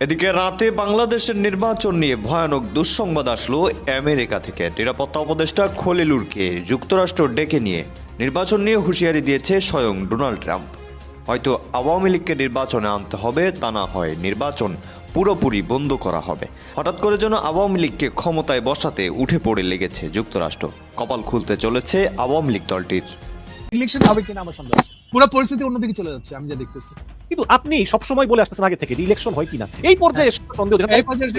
এদিকে রাতে বাংলাদেশের নির্বাচন নিয়ে ভয়ানক দুঃসংবাদ আসলো আমেরিকা থেকে। নিরাপত্তা উপদেষ্টা খলিলুরকে যুক্তরাষ্ট্র ডেকে নিয়ে নির্বাচন নিয়ে হুঁশিয়ারি দিয়েছে স্বয়ং ডোনাল্ড ট্রাম্প। হয়তো আওয়ামী লীগকে নির্বাচনে আনতে হবে, তা না হয় নির্বাচন পুরোপুরি বন্ধ করা হবে। হঠাৎ করে যেন আওয়ামী লীগকে ক্ষমতায় বসাতে উঠে পড়ে লেগেছে যুক্তরাষ্ট্র। কপাল খুলতে চলেছে আওয়ামী লীগ দলটির। ইলেকশন হবে কিনা আমার সন্দেহ আছে। পুরো পরিস্থিতি অন্যদিকে চলে যাচ্ছে আমি যা দেখতেছি। কিন্তু আপনি সবসময় বলে আসতেছেন আগে থেকে ইলেকশন হয় কিনা, এই পর্যায়ে সন্দেহ এই পর্যায়ে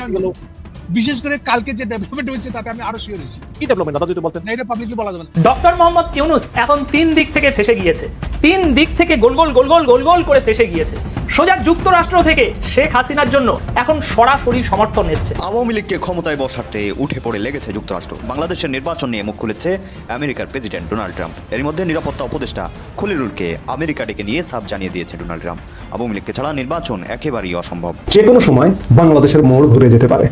বিশেষ করে কালকে যে ডেভেলপমেন্ট হয়েছে তাতে আমি আরো শিওর হয়েছি। কি ডেভেলপমেন্ট দাদা যদি বলতেন? না, এটা পাবলিকলি বলা যাবে না। ডক্টর মোহাম্মদ ইউনূস এখন 3 দিক থেকে ফেসে গিয়েছে, 3 দিক থেকে গোল গোল করে ফেসে গিয়েছে। সোজা যুক্তরাষ্ট্র থেকে শেখ হাসিনার জন্য এখন সরাসরি সমর্থন এসছে। আওয়ামী লীগকে ক্ষমতায় বসাতে উঠে পড়ে লেগেছে যুক্তরাষ্ট্র। বাংলাদেশের নির্বাচন নিয়ে মুখ খুলেছে আমেরিকার প্রেসিডেন্ট ডোনাল্ড ট্রাম্প। এর মধ্যে নিরাপত্তা উপদেষ্টা খলিলুরকে আমেরিকা ডেকে নিয়ে সাফ জানিয়ে দিয়েছে ডোনাল্ড ট্রাম্প, আওয়ামী লীগকে ছাড়া নির্বাচন একেবারেই অসম্ভব। যে কোনো সময় বাংলাদেশের মোড় ঘুরে যেতে পারে।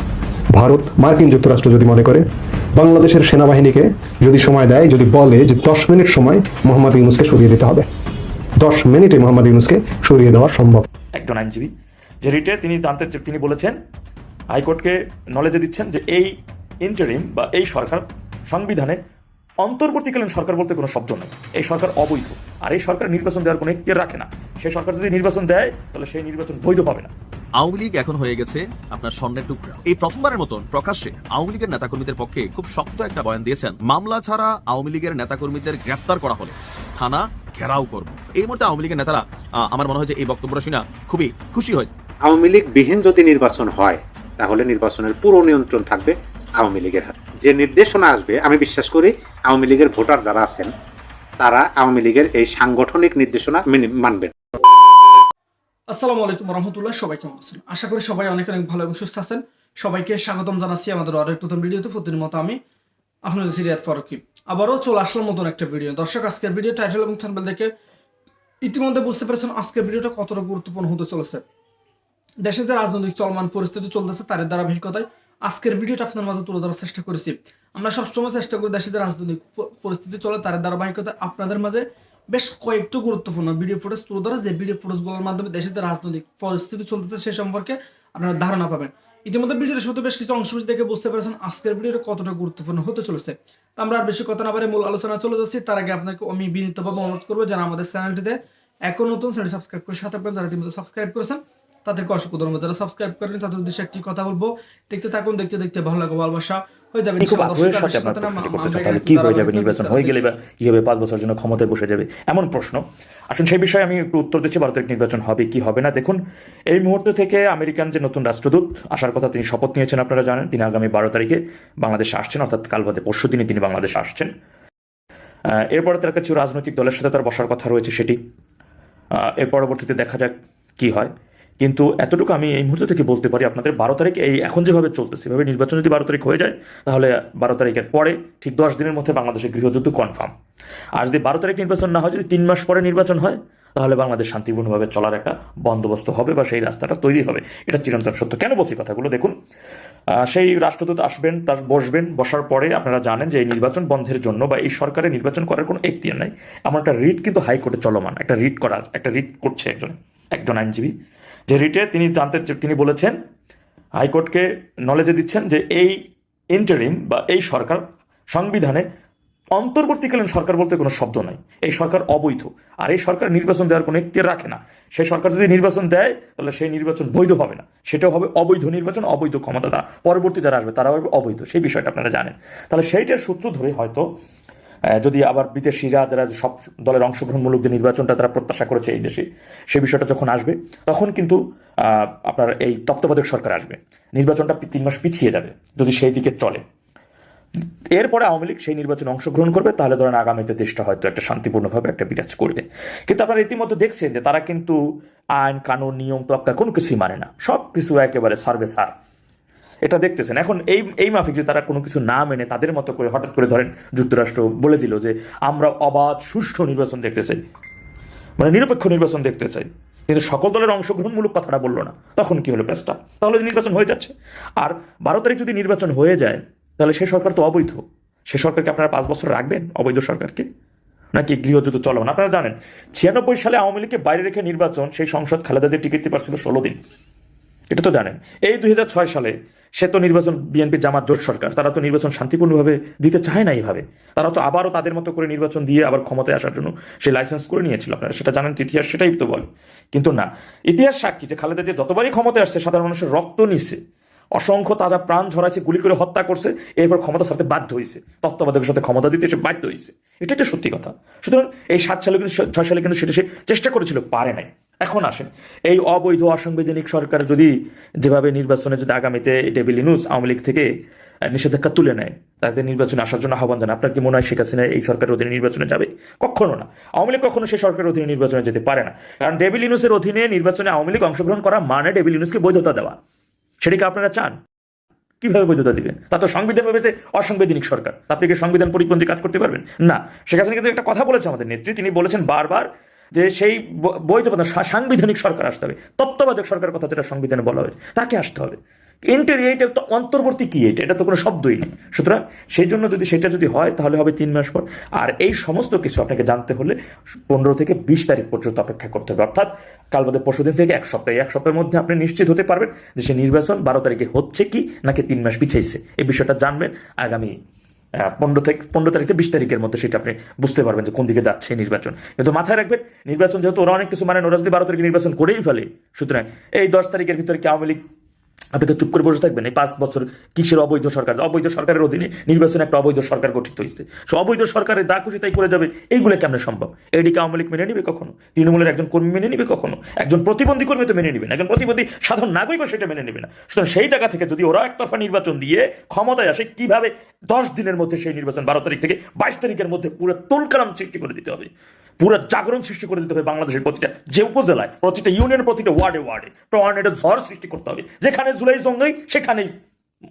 ভারত, মার্কিন যুক্তরাষ্ট্র যদি মনে করে বাংলাদেশের সেনাবাহিনীকে যদি সময় দেয়, যদি বলে যে 10 মিনিট সময় মোহাম্মদ ইউনূসকে সরিয়ে দিতে হবে, 10 মিনিটে মোহাম্মদ ইউনূসকে সরিয়ে দেওয়া সম্ভব। একজন আইনজীবী যে রিটে তিনি বলেছেন, হাইকোর্টকে নলেজে দিচ্ছেন যে এই ইন্টারিম বা এই সরকার সংবিধানে অন্তর্বর্তীকালীন সরকার বলতে কোনো শব্দ নেই। এই সরকার অবৈধ, আর এই সরকার নির্বাচন দেওয়ার কোনো ইখতিয়ার রাখে না। সেই সরকার যদি নির্বাচন দেয় তাহলে সেই নির্বাচন বৈধ হবে না। আওয়ামী লীগ এখন হয়ে গেছে আপনার স্বর্ণের টুকরা। এই প্রথমবারের মতন প্রকাশ্যে আওয়ামী লীগের নেতাকর্মীদের পক্ষে খুব শক্ত একটা বয়ান দিয়েছেন। মামলা ছাড়া আওয়ামী লীগের নেতাকর্মীদের গ্রেপ্তার করা হলে থানা ঘেরাও করব। এই মুহূর্তে আওয়ামী লীগের নেতারা আমার মনে হয় যে এই বক্তব্যটা শুনে খুবই খুশি হয়। আওয়ামী লীগ বিহীন যদি নির্বাচন হয় তাহলে নির্বাচনের পুরো নিয়ন্ত্রণ থাকবে আওয়ামী লীগের হাতে। যে নির্দেশনা আসবে, আমি বিশ্বাস করি আওয়ামী লীগের ভোটার যারা আছেন তারা আওয়ামী লীগের এই সাংগঠনিক নির্দেশনা মানবেন। আসসালামু আলাইকুম রহমতুল্লাহ। সবাই কেমন আছেন? আশা করি সবাই অনেক অনেক ভালো এবং সুস্থ আছেন। সবাইকে স্বাগতম জানাচ্ছি আমাদের আরেক নতুন ভিডিওতে। প্রতিদিন মতো আমি আপনাদের সিরিয়াত ফারুকি আবারও চলে আসলাম নতুন একটা ভিডিও। দর্শক, আজকের ভিডিও টাইটেল এবং থাম্বনেল দেখে ইতিমধ্যে বুঝতে পেরেছেন আজকের ভিডিওটা কতটা গুরুত্বপূর্ণ হতে চলেছে। দেশে যে রাজনৈতিক চলমান পরিস্থিতি চলতেছে তার ধারাবাহিকতায় আজকের ভিডিওটা আপনার মাঝে তুলে ধরার চেষ্টা করেছি। আমরা সবসময় চেষ্টা করি দেশে যে রাজনৈতিক পরিস্থিতি চলে তার ধারাবাহিকতায় আপনাদের মাঝে বেশ কয়েকটি গুরুত্বপূর্ণ ভিডিও ফুটেজ তুলে ধরা, যে ভিডিও ফুটেজগুলোর মাধ্যমে দেশের যে রাজনৈতিক পরিস্থিতি চলতেছে সে সম্পর্কে আপনারা ধারণা পাবেন। ইতিমধ্যে ভিডিওর শুরুতে বেশ কিছু অংশ দেখে বুঝতে পেরেছেন আজকের ভিডিওটা কতটা গুরুত্বপূর্ণ হতে চলেছে। তো আমরা আর বেশি কথা না বলে মূল আলোচনা চলে যাচ্ছি। তার আগে আপনাকে আমি বিনীতভাবে অনুরোধ করবো, যারা আমাদের চ্যানেলটিতে এখন নতুন চ্যানেল সাবস্ক্রাইব করে সাথে আপনারা যারা ইতিমধ্যে সাবস্ক্রাইব করেছেন তাদেরকে অসংখ্য ধন্যবাদ। যারা সাবস্ক্রাইব করেন তাদের উদ্দেশ্যে একটি কথা বলবো, দেখতে থাকুন, দেখতে দেখতে ভালো লাগবে, ভালোবাসা হয়ে যাবে। খুব আগ্রহের সাথে আপনার প্রশ্নটি করতেছেন, তাহলে কি হয়ে যাবে, নির্বাচন হয়ে গেলে বা কি হবে, 5 বছরের জন্য ক্ষমতায় বসে যাবে এমন প্রশ্ন। আসুন সেই বিষয়ে আমি একটু উত্তর দিচ্ছি। 12 তারিখ নির্বাচন হবে কি হবে না, দেখুন এই মুহূর্ত থেকে আমেরিকান যে নতুন রাষ্ট্রদূত আসার কথা তিনি শপথ নিয়েছেন, আপনারা জানেন তিনি আগামী 12 তারিখে বাংলাদেশে আসছেন, অর্থাৎ কাল বাদে পরশু দিনে তিনি বাংলাদেশে আসছেন। এরপরে তার কিছু রাজনৈতিক দলের সাথে তার বসার কথা রয়েছে, সেটি এর পরবর্তীতে দেখা যাক কি হয়। কিন্তু এতটুকু আমি এই মুহূর্ত থেকে বলতে পারি আপনাদের, 12 তারিখ এই এখন যেভাবে চলতেছে এভাবে নির্বাচন যদি 12 তারিখ হয়ে যায় তাহলে 12 তারিখের পরে ঠিক 10 দিনের মধ্যে বাংলাদেশের গৃহযুদ্ধ কনফার্ম। আর যদি 12 তারিখ নির্বাচন না হয়, যদি 3 মাস পরে নির্বাচন হয় তাহলে বাংলাদেশ শান্তিপূর্ণভাবে চলার একটা বন্দোবস্ত হবে বা সেই রাস্তাটা তৈরি হবে। এটা চিরন্তন সত্য। কেন বলছি কথাগুলো দেখুন, সেই রাষ্ট্রদূত আসবেন, তার বসার পরে আপনারা জানেন যে এই নির্বাচন বন্ধের জন্য বা এই সরকারের নির্বাচন করার কোনো এখতিয়ার নাই। এমন একটা রিট কিন্তু হাইকোর্টে চলমান, একটা রিট করছে একজন আইনজীবী। যে রিটে তিনি বলেছেন, হাইকোর্টকে নলেজে দিচ্ছেন যে এই ইন্টারিম বা এই সরকার সংবিধানে অন্তর্বর্তীকালীন সরকার বলতে কোনো শব্দ নাই। এই সরকার অবৈধ, আর এই সরকার নির্বাচন দেওয়ার কোনো ইখতিয়ার রাখে না। সেই সরকার যদি নির্বাচন দেয় তাহলে সেই নির্বাচন বৈধ হবে না, সেটাও হবে অবৈধ নির্বাচন। অবৈধ ক্ষমতা পরবর্তী যারা আসবে তারাও হবে অবৈধ, সেই বিষয়টা আপনারা জানেন। তাহলে সেইটার সূত্র ধরে হয়তো যদি আবার বিদেশিরা যারা সব দলের অংশগ্রহণমূলক যে নির্বাচনটা তারা প্রত্যাশা করেছে এই দেশে, সেই বিষয়টা যখন আসবে তখন কিন্তু আপনার এই তত্ত্বাবধায়ক সরকার আসবে, নির্বাচনটা 3 মাস পিছিয়ে যাবে যদি সেই দিকে চলে। এরপরে আওয়ামী লীগ সেই নির্বাচনে অংশগ্রহণ করবে, তাহলে ধরেন আগামীতে দেশটা হয়তো একটা শান্তিপূর্ণভাবে একটা বিরাজ করবে। কিন্তু আপনারা ইতিমধ্যে দেখছেন যে তারা কিন্তু আইন কানুন নিয়ম তোয়াক্কা কোনো কিছুই মানে না, সব কিছু একেবারে সার্ভে সার, এটা দেখতেছেন। এখন এই মাফিক যদি তারা কোনো কিছু না মেনে তাদের মতো করে হঠাৎ করে ধরেন যুক্তরাষ্ট্র বলে দিল যে আমরা অবাধ সুষ্ঠু নির্বাচন দেখতে চাই, মানে নিরপেক্ষ নির্বাচন দেখতে চাই, কিন্তু সকল দলের অংশগ্রহণমূলক কথাটা বললো না, তখন কি হলো পেছটা? তাহলে নির্বাচন হয়ে যাচ্ছে। আর 12 তারিখ যদি নির্বাচন হয়ে যায় তাহলে সে সরকার তো অবৈধ। সে সরকারকে আপনারা 5 বছর রাখবেন, অবৈধ সরকারকে, নাকি গৃহযুদ্ধ চলমান? আপনারা জানেন 96 সালে আওয়ামী লীগকে বাইরে রেখে নির্বাচন, সেই সংসদ খালেদা জিয়া টিকে দিতে পারছিল 16 দিন, এটা তো জানেন। এই 2006 সালে সে তো নির্বাচন, বিএনপি জামাত জোট সরকার, তারা তো নির্বাচন শান্তিপূর্ণভাবে দিতে চায় না এইভাবে। তারা তো আবারও তাদের মতো করে নির্বাচন দিয়ে আবার ক্ষমতায় আসার জন্য সে লাইসেন্স করে নিয়েছিল। আপনারা সেটা জানেন, ইতিহাস সেটাই তো বলে। কিন্তু না, ইতিহাস সাক্ষী যে খালেদা যে যতবারই ক্ষমতায় আসছে সাধারণ মানুষের রক্ত নিচ্ছে, অসংখ্য তাজা প্রাণ ঝরাইছে, গুলি করে হত্যা করছে, এরপর ক্ষমতা ছাড়তে বাধ্য হয়েছে, তত্ত্বাবধায়কের সাথে ক্ষমতা দিতে সে বাধ্য হয়েছে। এটাই তো সত্যি কথা। সুতরাং এই 7 সালে কিন্তু 6 সালে কিন্তু সেটা সে চেষ্টা করেছিল, পারে নাই। এখন আসেন, এই অবৈধ অসাংবিধানিক সরকার যদি যেভাবে নির্বাচনে যদি আগামীতে ডেভিল ইউনূস আওয়ামী লীগ থেকে নিষেধাজ্ঞা তুলে নেয়, তাদের নির্বাচনে আসার জন্য আহ্বান জানায়, আপনার কি মনে হয় শেখ হাসিনা এই সরকারের অধীনে নির্বাচনে যাবে? কখনো না। আওয়ামী লীগ কখনো সেই সরকারের অধীনে নির্বাচনে যেতে পারে না। কারণ ডেভিল ইউনূসের অধীনে নির্বাচনে আওয়ামী লীগ অংশগ্রহণ করা মানে ডেভিল ইউনূসকে বৈধতা দেওয়া। সেটা কি আপনারা চান? কিভাবে বৈধতা দিবেন? তা তো সংবিধান ভেবেছে অসাংবিধানিক সরকার। আপনি কি সংবিধান পরিপন্থী কাজ করতে পারবেন? না। শেখ হাসিনা কিন্তু একটা কথা বলেছে আমাদের নেত্রী, তিনি বলেছেন বারবার যে সেই বৈধ সাংবিধানিক সরকার আসতে হবে, তত্ত্বাবধায়ক সরকারের কথা যেটা সংবিধানে বলা হয়েছে তাকে আসতে হবে। ইন্টারিয়েটের তো অন্তর্বর্তী কি এটা তো কোনো শব্দই নেই। সুতরাং সেই জন্য যদি সেটা যদি হয় তাহলে হবে 3 মাস পর। আর এই সমস্ত কিছু আপনাকে জানতে হলে 15 থেকে 20 তারিখ পর্যন্ত অপেক্ষা করতে হবে, অর্থাৎ কাল বাদে পরশুদিন থেকে 1 সপ্তাহ। 1 সপ্তাহের মধ্যে আপনি নিশ্চিত হতে পারবেন যে সে নির্বাচন 12 তারিখে হচ্ছে কি নাকি 3 মাস পিছাইছে। এই বিষয়টা জানবেন আগামী 15 তারিখ থেকে 20 তারিখের মধ্যে, সেটা আপনি বুঝতে পারবেন যে কোন দিকে যাচ্ছে নির্বাচন। কিন্তু মাথায় রাখবেন, নির্বাচন যেহেতু ওরা অনেক কিছু ওরা যদি 12 তারিখে নির্বাচন করেই ফেলে, সুতরাং এই 10 তারিখের ভিতরে কি আওয়ামী লীগ আপনাকে চুপ করে বসে থাকবেন? এই 5 বছর কিসের অবৈধ সরকার? অবৈধ সরকারের অধীনে নির্বাচনে একটা অবৈধ সরকার গঠিত হয়েছে, সে অবৈধ সরকারের যা খুশি তাই করে যাবে। এইগুলো কেমন সম্ভব? এদিকে আওয়ামী লীগ মেনে নিবে কখনো? তৃণমূলের একজন কর্মী মেনে নিবে কখনো? একজন প্রতিবন্ধী কর্মী তো মেনে নিবে না, একজন প্রতিবন্ধী সাধারণ নাগরিকও সেটা মেনে নেবে না। সুতরাং সেই জায়গা থেকে যদি ওরা একতরফা নির্বাচন দিয়ে ক্ষমতায় আসে, কিভাবে 10 দিনের মধ্যে সেই নির্বাচন 12 তারিখ থেকে 22 তারিখের মধ্যে পুরো তুলকালাম সৃষ্টি করে দিতে হবে, পুরো জাগরণ সৃষ্টি করে দিতে হবে বাংলাদেশের প্রতিটা যে উপজেলায়, প্রতিটা ইউনিয়নের, প্রতিটা ওয়ার্ডে ওয়ার্ডে টর্নেডো ঝড় সৃষ্টি করতে হবে। যেখানে জুলাই জঙ্গি সেখানেই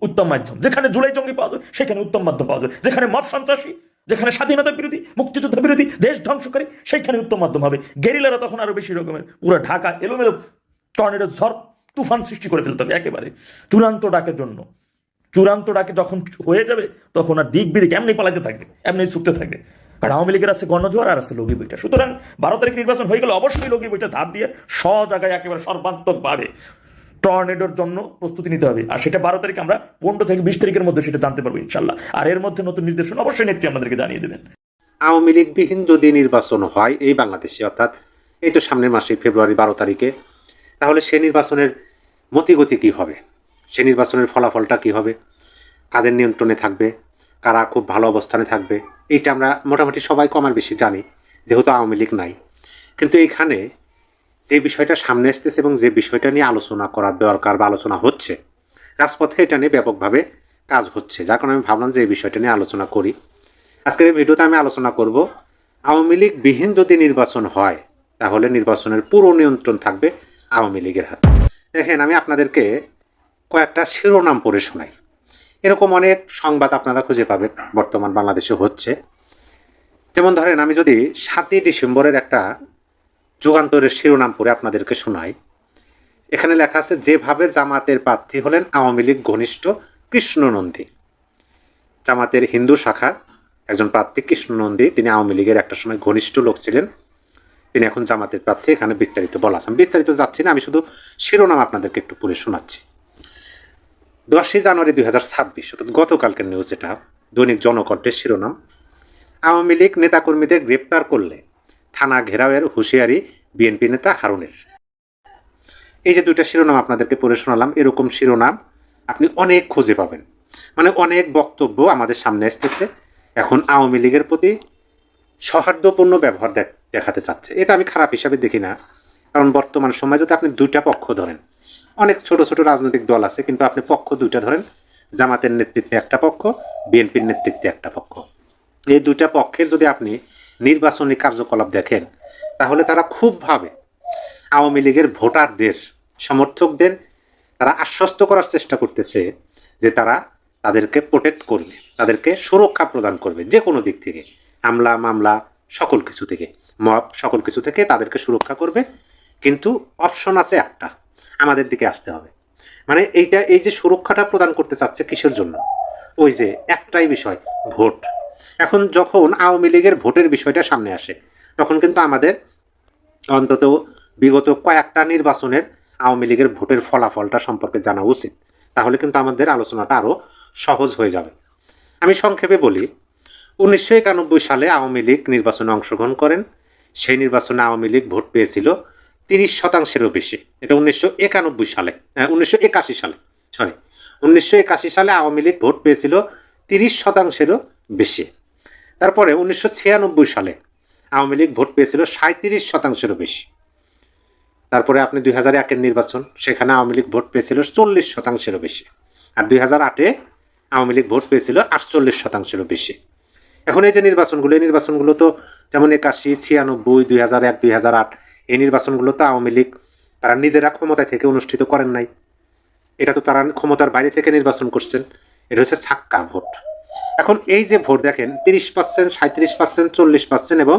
উত্তম মাধ্যম, যেখানে জুলাই জঙ্গি পাওয়া যায় সেখানে উত্তম মাধ্যম পাওয়া যায়, যেখানে মব সন্ত্রাসী, যেখানে স্বাধীনতা বিরোধী, মুক্তিযুদ্ধ বিরোধী, দেশ ধ্বংসকারী, সেইখানে উত্তম মাধ্যম হবে। গেরিলারা তখন আরো বেশি রকমের পুরো ঢাকা এলোমেলো টর্নেডো ঝড় তুফান সৃষ্টি করে ফেলতে হবে একেবারে চূড়ান্ত ডাকের জন্য। চূড়ান্ত ডাকে যখন হয়ে যাবে তখন আর দিক বিদিক এমনি পালাইতে থাকবে, এমনি ছুটতে থাকবে। কারণ আওয়ামী লীগের আছে গণজোয়ার আর আছে লগি বইটা। সুতরাং 12 তারিখ নির্বাচন হয়ে গেলে অবশ্যই লগি বইটা ধার দিয়ে জায়গায় একেবারে সর্বাত্মকভাবে টর্নেডোর জন্য প্রস্তুতি নিতে হবে। আর সেটা 12 তারিখ আমরা 15 থেকে 20 তারিখের মধ্যে সেটা জানতে পারবো ইনশাল্লাহ। আর এর মধ্যে নতুন নির্দেশনা অবশ্যই নেত্রী আমাদেরকে জানিয়ে দেবেন। আওয়ামী লীগবিহীন যদি নির্বাচন হয় এই বাংলাদেশে, অর্থাৎ এই তো সামনের মাসে ফেব্রুয়ারি 12 তারিখে, তাহলে সে নির্বাচনের মতিগতি কী হবে? সে নির্বাচনের ফলাফলটা কী হবে? কাদের নিয়ন্ত্রণে থাকবে? কারা খুব ভালো অবস্থানে থাকবে? এইটা আমরা মোটামুটি সবাই কমার বেশি জানি, যেহেতু আওয়ামী লীগ নাই। কিন্তু এইখানে যে বিষয়টা সামনে আসতেছে এবং যে বিষয়টা নিয়ে আলোচনা করার দরকার বা আলোচনা হচ্ছে রাজপথে, এটা নিয়ে ব্যাপকভাবে কাজ হচ্ছে, যার কারণে আমি ভাবলাম যে এই বিষয়টা নিয়ে আলোচনা করি। আজকের এই ভিডিওতে আমি আলোচনা করব আওয়ামী লীগ বিহীন যদি নির্বাচন হয় তাহলে নির্বাচনের পুরো নিয়ন্ত্রণ থাকবে আওয়ামী লীগের হাতে। দেখেন, আমি আপনাদেরকে কয়েকটা শিরোনাম পড়ে শোনাই। এরকম অনেক সংবাদ আপনারা খুঁজে পাবেন বর্তমান বাংলাদেশে হচ্ছে। যেমন ধরেন, আমি যদি 7ই ডিসেম্বরের একটা যুগান্তরের শিরোনাম পড়ে আপনাদেরকে শোনাই। এখানে লেখা আছে, যেভাবে জামাতের প্রার্থী হলেন আওয়ামী লীগ ঘনিষ্ঠ কৃষ্ণ নন্দী। জামাতের হিন্দু শাখার একজন প্রার্থী কৃষ্ণ নন্দী, তিনি আওয়ামী লীগের একটা সময় ঘনিষ্ঠ লোক ছিলেন, তিনি এখন জামাতের প্রার্থী। এখানে বিস্তারিত বলা আছে, বিস্তারিত যাচ্ছি না, আমি শুধু শিরোনাম আপনাদেরকে একটু পড়ে শোনাচ্ছি। 10ই জানুয়ারি 2026, অর্থাৎ গতকালকের নিউজ, এটা দৈনিক জনকণ্ঠের শিরোনাম, আওয়ামী লীগ নেতাকর্মীদের গ্রেপ্তার করলে থানা ঘেরাওয়ের হুঁশিয়ারি বিএনপি নেতা হারুনের। এই যে দুইটা শিরোনাম আপনাদেরকে পড়ে শোনালাম, এরকম শিরোনাম আপনি অনেক খুঁজে পাবেন। মানে অনেক বক্তব্য আমাদের সামনে আসতেছে, এখন আওয়ামী লীগের প্রতি সৌহার্দ্যপূর্ণ ব্যবহার দেখাতে চাচ্ছে। এটা আমি খারাপ হিসাবে দেখি না, কারণ বর্তমান সময় যদি আপনি দুইটা পক্ষ ধরেন, অনেক ছোট ছোট রাজনৈতিক দল আছে, কিন্তু আপনি পক্ষ দুইটা ধরেন, জামাতের নেতৃত্বে একটা পক্ষ, বিএনপির নেতৃত্বে একটা পক্ষ, এই দুইটা পক্ষের যদি আপনি নির্বাচনী কার্যকলাপ দেখেন, তাহলে তারা খুবভাবে আওয়ামী লীগের ভোটারদের, সমর্থকদের তারা আশ্বস্ত করার চেষ্টা করতেছে যে তারা তাদেরকে প্রোটেক্ট করবে, তাদেরকে সুরক্ষা প্রদান করবে, যে কোনো দিক থেকে, হামলা মামলা সকল কিছু থেকে, মব সকল কিছু থেকে তাদেরকে সুরক্ষা করবে। কিন্তু অপশন আছে একটা, আমাদের দিকে আসতে হবে। মানে এই যে সুরক্ষাটা প্রদান করতে চাচ্ছে কিসের জন্য? ওই যে একটাই বিষয়, ভোট। এখন যখন আওয়ামী লীগের ভোটের বিষয়টা সামনে আসে, তখন কিন্তু আমাদের অন্তত বিগত কয়েকটা নির্বাচনের আওয়ামী লীগের ভোটের ফলাফলটা সম্পর্কে জানা উচিত, তাহলে কিন্তু আমাদের আলোচনাটা আরও সহজ হয়ে যাবে। আমি সংক্ষেপে বলি, 1991 সালে আওয়ামী লীগ নির্বাচনে অংশগ্রহণ করেন। সেই নির্বাচনে আওয়ামী লীগ ভোট পেয়েছিল 30%-এরও বেশি। এটা 1981 সালে, 1981 সালে, সরি 1981 সালে আওয়ামী লীগ ভোট পেয়েছিল 30%-এরও বেশি। তারপরে 1996 সালে আওয়ামী লীগ ভোট পেয়েছিল 37%-এরও বেশি। তারপরে আপনি 2001-এর নির্বাচন, সেখানে আওয়ামী লীগ ভোট পেয়েছিল 40%-এরও বেশি। আর 2008-এ আওয়ামী লীগ ভোট পেয়েছিল 48%-এরও বেশি। এখন এই যে নির্বাচনগুলো, এই নির্বাচনগুলো তো যেমন 81, 96, 2001, 2008 এই নির্বাচনগুলো তো আওয়ামী লীগ তারা নিজেরা ক্ষমতায় থেকে অনুষ্ঠিত করেন নাই। এটা তো তারা ক্ষমতার বাইরে থেকে নির্বাচন করছেন। এটা হচ্ছে ছাক্কা ভোট। এখন এই যে ভোট দেখেন 30%, 37%, 40% এবং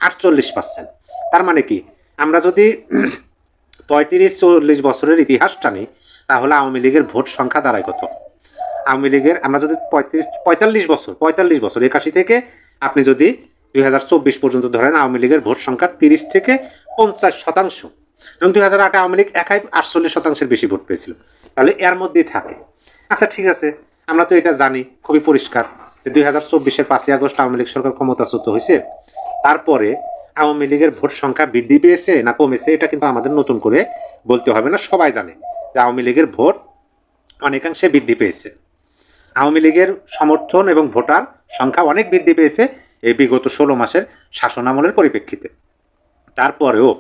48%, তার মানে কি আমরা যদি 35-40 বছরের ইতিহাসটা নিই, তাহলে আওয়ামী লীগের ভোট সংখ্যা দাঁড়ায় কত? আওয়ামী লীগের আমরা যদি 45 বছর 81 থেকে আপনি যদি 2024 পর্যন্ত ধরেন, আওয়ামী লীগের ভোট সংখ্যা 30 থেকে 50%। এবং 2008-এ আওয়ামী লীগ একাই 48%-এর বেশি ভোট পেয়েছিল, তাহলে এর মধ্যেই থাকে। আচ্ছা ঠিক আছে, আমরা তো এটা জানি খুবই পরিষ্কার যে 2024-এর 5ই আগস্ট আওয়ামী লীগ সরকার ক্ষমতাচ্যুত হয়েছে। তারপরে আওয়ামী লীগের ভোট সংখ্যা বৃদ্ধি পেয়েছে না কমেছে, এটা কিন্তু আমাদের নতুন করে বলতে হবে না, সবাই জানে যে আওয়ামী লীগের ভোট অনেকাংশে বৃদ্ধি পেয়েছে। আওয়ামী লীগের সমর্থন এবং ভোটার সংখ্যা অনেক বৃদ্ধি পেয়েছে এই বিগত 16 মাসের শাসনামলের পরিপ্রেক্ষিতে। তারপরেও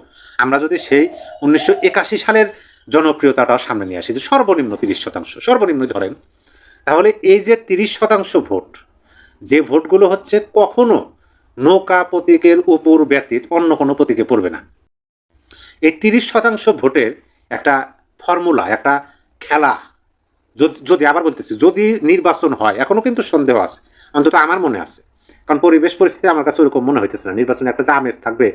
আমরা যদি সেই 1981 সালের জনপ্রিয়তাটাও সামনে নিয়ে আসি, যে সর্বনিম্ন 30%, সর্বনিম্ন ধরেন, তাহলে এই যে 30% ভোট, যে ভোটগুলো হচ্ছে কখনো নৌকা প্রতীকের উপর ব্যতীত অন্য কোনো প্রতীকে পড়বে না, এই 30% ভোটের একটা ফর্মুলা, একটা খেলা, যদি আবার বলতেছি যদি নির্বাচন হয়, এখনো কিন্তু সন্দেহ আছে, অন্তত আমার মনে আছে, কারণ পরিবেশ পরিস্থিতি আমার কাছে ওরকম মনে হইতেছে না নির্বাচনে একটা যে আমেজ থাকবে।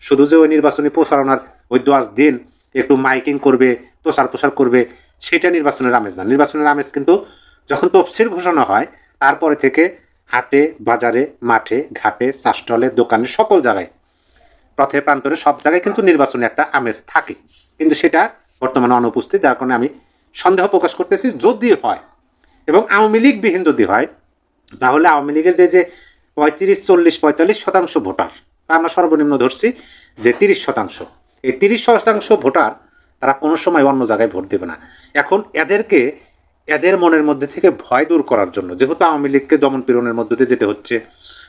শুধু যে ওই নির্বাচনী প্রচারণার ওই 10 দিন একটু মাইকিং করবে, প্রচার করবে, সেটা নির্বাচনের আমেজ না। নির্বাচনের আমেজ কিন্তু যখন তফসিল ঘোষণা হয়, তারপরে থেকে হাটে, বাজারে, মাঠে, ঘাটে, চাষটলে, দোকানে, সকল জায়গায়, পথে প্রান্তরে সব জায়গায় কিন্তু নির্বাচনে একটা আমেজ থাকে, কিন্তু সেটা বর্তমানে অনুপস্থিত। যার কারণে আমি সন্দেহ প্রকাশ করতেছি, যদি হয় এবং আওয়ামী লীগ বিহীন যদি হয়, তাহলে আওয়ামী লীগের যে 35-40-45% ভোটার, আমরা সর্বনিম্ন ধরছি যে 30%, এই 30% ভোটার তারা কোনো সময় অন্য জায়গায় ভোট দেবে না। এখন এদের মনের মধ্যে থেকে ভয় দূর করার জন্য, যেহেতু আওয়ামী লীগকে দমন পীড়নের মধ্য দিয়ে যেতে হচ্ছে,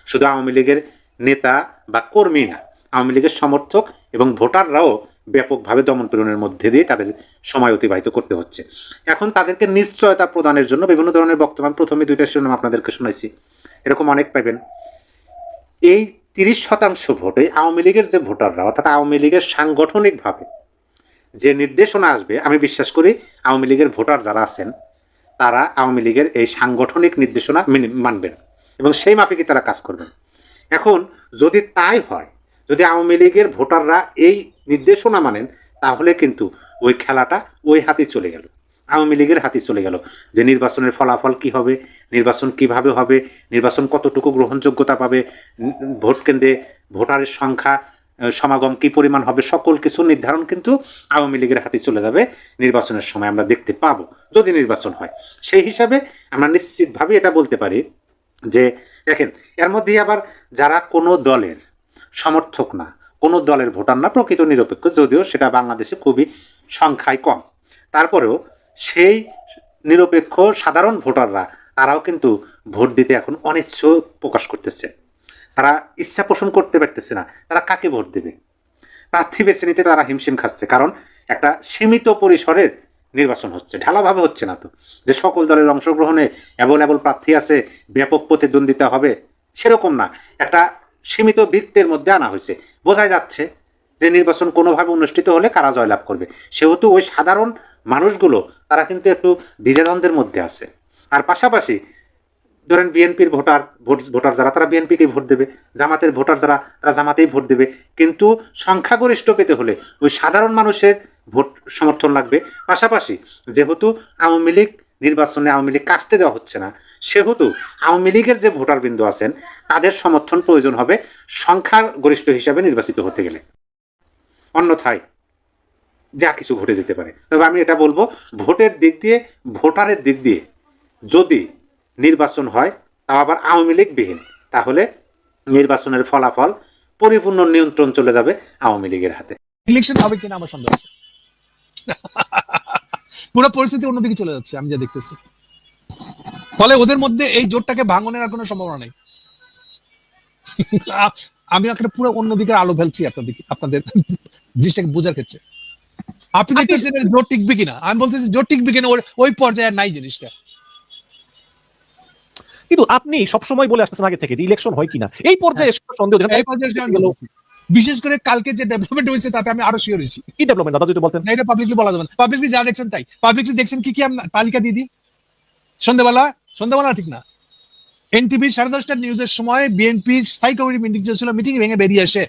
শুধু আওয়ামী লীগের নেতা বা কর্মী না, আওয়ামী লীগের সমর্থক এবং ভোটাররাও ব্যাপকভাবে দমন পীড়নের মধ্যে দিয়ে তাদের সময় অতিবাহিত করতে হচ্ছে। এখন তাদেরকে নিশ্চয়তা প্রদানের জন্য বিভিন্ন ধরনের বক্তব্য, প্রথমে 2টা শিরোনাম আপনাদেরকে শোনাইছি, এরকম অনেক পাবেন। এই 30% ভোটে আওয়ামী লীগের যে ভোটাররা, অর্থাৎ আওয়ামী লীগের সাংগঠনিকভাবে যে নির্দেশনা আসবে, আমি বিশ্বাস করি আওয়ামী লীগের ভোটার যারা আছেন তারা আওয়ামী লীগের এই সাংগঠনিক নির্দেশনা মানবেন এবং সেই মাফিকই তারা কাজ করবেন। এখন যদি তাই হয়, যদি আওয়ামী লীগের ভোটাররা এই নির্দেশনা মানেন, তাহলে কিন্তু ওই খেলাটা ওই হাতে চলে গেল, আওয়ামী লীগের হাতে চলে গেল, যে নির্বাচনের ফলাফল কি হবে, নির্বাচন কিভাবে হবে, নির্বাচন কতটুকু গ্রহণযোগ্যতা পাবে, ভোট কেন্দ্রে ভোটারের সংখ্যা সমাগম কি পরিমাণ হবে, সকল কিছু নির্ধারণ কিন্তু আওয়ামী লীগের হাতে চলে যাবে নির্বাচনের সময়, আমরা দেখতে পাবো যদি নির্বাচন হয়। সেই হিসাবে আমরা নিশ্চিতভাবে এটা বলতে পারি যে দেখেন, এর মধ্যেই আবার যারা কোনো দলের সমর্থক না, কোনো দলের ভোটার না, প্রকৃত নিরপেক্ষ, যদিও সেটা বাংলাদেশে খুবই সংখ্যায় কম, তারপরেও সেই নিরপেক্ষ সাধারণ ভোটাররা তারাও কিন্তু ভোট দিতে এখন অনিচ্ছুক প্রকাশ করতেছে, তারা ইচ্ছা পোষণ করতে পারতেছে না তারা কাকে ভোট দেবে। প্রার্থী বেছে নিতে তারা হিমশিম খাচ্ছে, কারণ একটা সীমিত পরিসরের নির্বাচন হচ্ছে, ঢালাভাবে হচ্ছে না তো, যে সকল দলের অংশগ্রহণে অ্যাভেলেবল প্রার্থী আছে, ব্যাপক প্রতিদ্বন্দ্বিতা হবে, সেরকম না, একটা সীমিত বৃত্তের মধ্যে আনা হয়েছে। বোঝাই যাচ্ছে যে নির্বাচন কোনোভাবে অনুষ্ঠিত হলে কারা জয়লাভ করবে, সেহেতু ওই সাধারণ মানুষগুলো তারা কিন্তু একটু দ্বিধাদ্বন্দ্বের মধ্যে আছে। আর পাশাপাশি ধরেন বিএনপির ভোটার যারা, তারা বিএনপিকে ভোট দেবে, জামাতের ভোটার যারা, তারা জামাতেই ভোট দেবে, কিন্তু সংখ্যাগরিষ্ঠ পেতে হলে ওই সাধারণ মানুষের ভোট সমর্থন লাগবে। পাশাপাশি যেহেতু আওয়ামী লীগ নির্বাচনে আওয়ামী লীগ কাস্তে দেওয়া হচ্ছে না, সেহেতু আওয়ামী লীগের যে ভোটারবৃন্দ আছেন তাদের সমর্থন প্রয়োজন হবে সংখ্যাগরিষ্ঠ হিসাবে নির্বাচিত হতে গেলে। অন্যথায় যা কিছু ঘটে যেতে পারে। তবে আমি এটা বলবো, ভোটের দিক দিয়ে, ভোটারের দিক দিয়ে যদি নির্বাচন হয়, তাও আবার আওয়ামী লীগ বিহীন, তাহলে নির্বাচনের ফলাফল পরিপূর্ণ নিয়ন্ত্রণ চলে যাবে আওয়ামী লীগের হাতে। ইলেকশন হবে কিনা আমার সন্দেহ আছে। পুরো পরিস্থিতি অন্যদিকে চলে যাচ্ছে আমি যা দেখতেছি। ফলে ওদের মধ্যে এই জোটটাকে ভাঙনের আর কোনো সম্ভাবনা নেই। আমি একটা পুরো অন্যদিকে আলো ফেলছি আপনাদের জিনিসটাকে বোঝার ক্ষেত্রে। আপনি দেখতেছেন জোট টিকবে কিনা, আমি বলতেছি জোট টিকবে কিনা ওই পর্যায়ে নাই জিনিসটা। কিন্তু আপনি সবসময় বলে আসতেছেন আগে থেকে যে ইলেকশন হয় কিনা, এই পর্যায়ে সন্দেহ এই পর্যায়ে আমি বলতেছি। বিশেষ করে কালকে যে ডেভেলপমেন্ট হয়েছে তাতে আমি আরো শিওর হয়েছি। কি ডেভেলপমেন্ট দাদা যদি বলতেন? না, এটা পাবলিকলি বলা যাবে না। পাবলিকলি যা দেখছেন তাই। পাবলিকলি দেখছেন কি আমি তালিকা দিয়ে দিই। সন্ধ্যাবেলা ঠিক না, এনটিভি 10:30টার নিউজের সময় বিএনপির স্থায়ী কমিটি মিটিং চলছিল, মিটিং ভেঙে বেরিয়ে এসে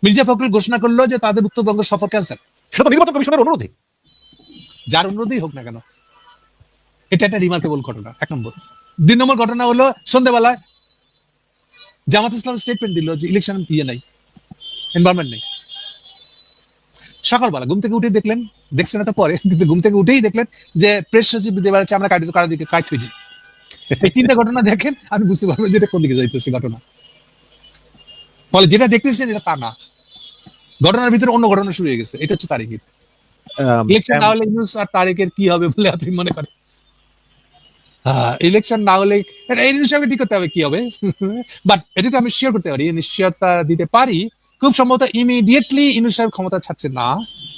মির্জা ফখরুল ঘোষণা করলো যে তাদের উত্তরবঙ্গ সফর ক্যান্সেল। সেটা তো নির্বাচন কমিশনের অনুরোধে, যার অনুরোধেই হোক না কেন, এটা একটা রিমার্কেবল ঘটনা, 1 নম্বর। 2 নম্বর ঘটনা হলো সন্ধ্যাবেলায় জামাত ইসলাম স্টেটমেন্ট দিল যে ইলেকশন নাই, এনভায়রনমেন্ট নেই। সকালবেলা ঘুম থেকে উঠে দেখছেন না তো পরে, কিন্তু ঘুম থেকে উঠেই দেখলেন যে প্রেস সচিব দিতে পারছে আমরা কারো দিকে কাজ হয়ে যাই। এই 3টা ঘটনা দেখেন, আপনি বুঝতে পারবেন যে এটা কোন দিকে যাইতেছে ঘটনা। ফলে যেটা দেখতেছেন এটা তা না, ঘটনার ভিতরে অন্য ঘটনা শুরু হয়ে গেছে। এটা হচ্ছে তারিখের ইলেকশন না হলে ইউনুস আর তারিখের কি হবে বলে আপনি মনে করেন? ইলেকশন না হলে এই জিনিসটাকে ঠিক করতে হবে কি হবে, বাট এটাকে আমি শিওর করতে পারি, নিশ্চয়তা দিতে পারি, খুব সম্ভবত ইমিডিয়েটলি ইউনুস সাহেব ক্ষমতা ছাড়ছে না,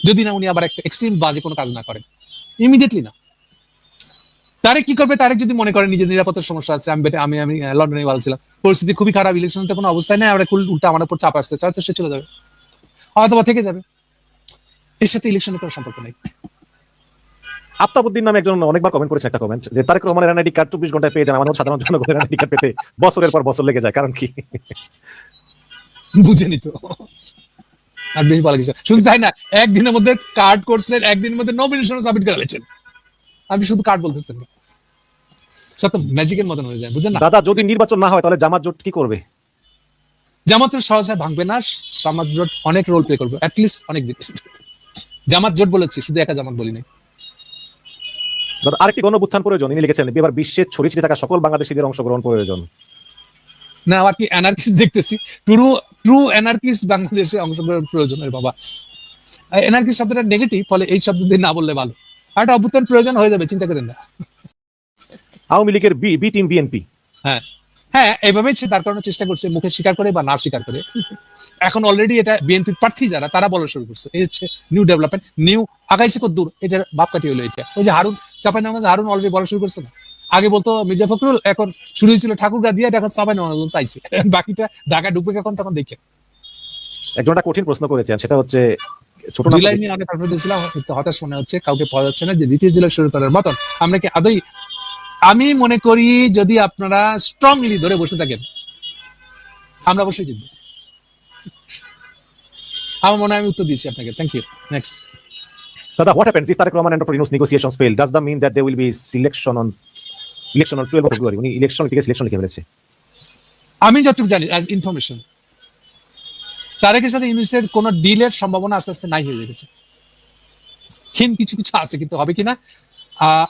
যদি না উনি আবার একটা এক্সট্রিম বাজে কোনো কাজ না করেন। ইমিডিয়েটলি না। তারেক কি করবে? তারেক যদি মনে করেন নিজের নিরাপত্তার সমস্যা আছে, আমি লন্ডনে ভালো ছিলাম, পরিস্থিতি খুবই খারাপ, ইলেকশনতে কোনো অবস্থায় নেই, আমরা উল্টা আমার উপর চাপ আসতে চায়, তো সে চলে যাবে অথবা থেকে যাবে। এর সাথে ইলেকশনের কোনো সম্পর্ক নেই। আফতাবউদ্দিন নামে একজন অনেকবার কমেন্ট করেছে একটা কমেন্ট, যে তারেক রহমানের এনআইডি কার্ড 24 ঘন্টায় পেয়ে যান, আমাদের সাধারণ জনগণের এনআইডি কার্ড পেতে বছরের পর বছর লেগে যায়, কারণ কি? বুঝেনি তো, আর বেশ ভালো কিছু শুধু তাই না, একদিনের মধ্যে কার্ড করছেন, একদিনের মধ্যে নমিনেশন সাবমিট করে ফেলেছেন। আপনি শুধু কার্ড বলতেছেন, সব তো ম্যাজিকের মতন হয়ে যায়, বুঝেন না? দাদা যদি নির্বাচন না হয় তাহলে জামাত জোট কি করবে? জামাত জোট সহজে ভাঙবে না, জামাত জোট অনেক রোল প্লে করবে, অ্যাটলিস্ট অনেক দিন। জামাত জোট বলেছি, শুধু একা জামাত বলি নাই। দাদা আরেকটি গণঅভ্যুত্থান প্রয়োজন, ইনি লিখেছেন এবার বিশ্বের ছড়িয়ে ছিটিয়ে থাকা সকল বাংলাদেশিদের অংশগ্রহণ প্রয়োজন। না, আবার কি অ্যানার্কিস্ট দেখতেছি, ট্রু অ্যানার্কিস্ট বাংলাদেশে অংশগ্রহণ প্রয়োজন। বাবা, অ্যানার্কিস্ট শব্দটা নেগেটিভ, ফলে এই শব্দ দিয়ে না বললে ভালো। আর একটা অভ্যুত্থান প্রয়োজন হয়ে যাবে, চিন্তা করেন না। আওয়ামী লীগের বি টিম বিএনপি, হ্যাঁ এভাবেই সে তার কারণে চেষ্টা করছে, মুখে স্বীকার করে বা না স্বীকার করে। এখন অলরেডি এটা বিএনপির প্রার্থী যারা, তারা বলা শুরু করছে, এই হচ্ছে নিউ ডেভেলপমেন্ট, নিউ আগাইছে কত দূর, এটার মাপকাঠি হলো এটা। ওই যে হারুন চাঁপাইনবাবগঞ্জে, হারুন অলরেডি বলা শুরু করছে না, আগে বলতো মির্জা ফখরুল, এখন শুরু হয়েছিল ঠাকুরগাঁ দিয়ে, এখন চাঁপাইনবাবগঞ্জ তাইছে, বাকিটা ঢাকা ঢুকবে কখন তখন দেখে। একজন একটা কঠিন প্রশ্ন করেছেন, সেটা হচ্ছে ছোট জুলাই নিয়ে অনেক কনফিডেন্স ছিলাম, হতাশ মনে হচ্ছে, কাউকে পাওয়া যাচ্ছে না যে দ্বিতীয় জেলা শুরু করার মতন। আমরা কি আদৌ, আমি মনে করি যদি আপনারা স্ট্রংলি ধরে বসে থাকেন, আমরা অবশ্যই জিতব। আমার মনে হয় আমি উত্তর দিয়েছি আপনাকে। Thank you. নেক্সট দাদা, what happens if Tareq Rahman and Dr. Yunus negotiations fail? Does that mean that there will be election on 12 of February? উনি ইলেকশন লিখে ফেলেছে। আমি যতটুকু জানি অ্যাজ ইনফরমেশন, তারেকের সাথে ইউনুসের কোন ডিলের সম্ভাবনা আস্তে আস্তে নাই হয়ে গেছে। কিছু আছে, কিন্তু হবে কিনা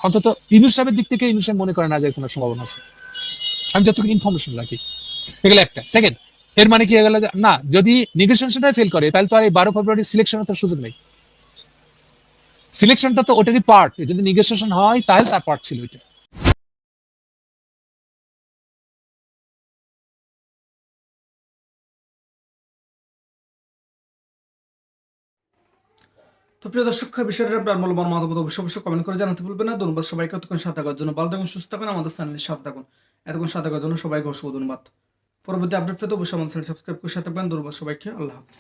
অন্তত ইউনুস সাহেবের দিক থেকে ইউনুস সাহেব মনে করে না যে কোনো সম্ভাবনা আছে। আমি যতটুকু ইনফরমেশন রাখি, এগুলো একটা। সেকেন্ড, এর মানে কি হয়ে গেল না, যদি নেগোসিয়েশনটা ফেল করে তাহলে তো আর এই 12 ফেব্রুয়ারি সিলেকশনের তো সুযোগ নেই। সিলেকশনটা তো ওটারই পার্ট, যদি নেগোসিয়েশন হয় তাহলে তার পার্ট ছিল ওইটা। তো প্রিয় দর্শক, বিষয়টা আপনার মূল্যবান মতামত অবশ্যই কমেন্ট করে জানাতে ভুলবেন না। ধন্যবাদ সবাইকে এতক্ষণ সাথে থাকার জন্য। ভালো থাকুন, সুস্থ থাকুন, আমাদের চ্যানেলের সাথে থাকুন। এতক্ষণ সাথে থাকার জন্য সবাইকে অসংখ্য ধন্যবাদ। পরবর্তী আপডেট পেতে অবশ্যই আমাদের চ্যানেল সাবস্ক্রাইব করে সাথে থাকবেন। ধন্যবাদ সবাইকে, আল্লাহ হাফেজ।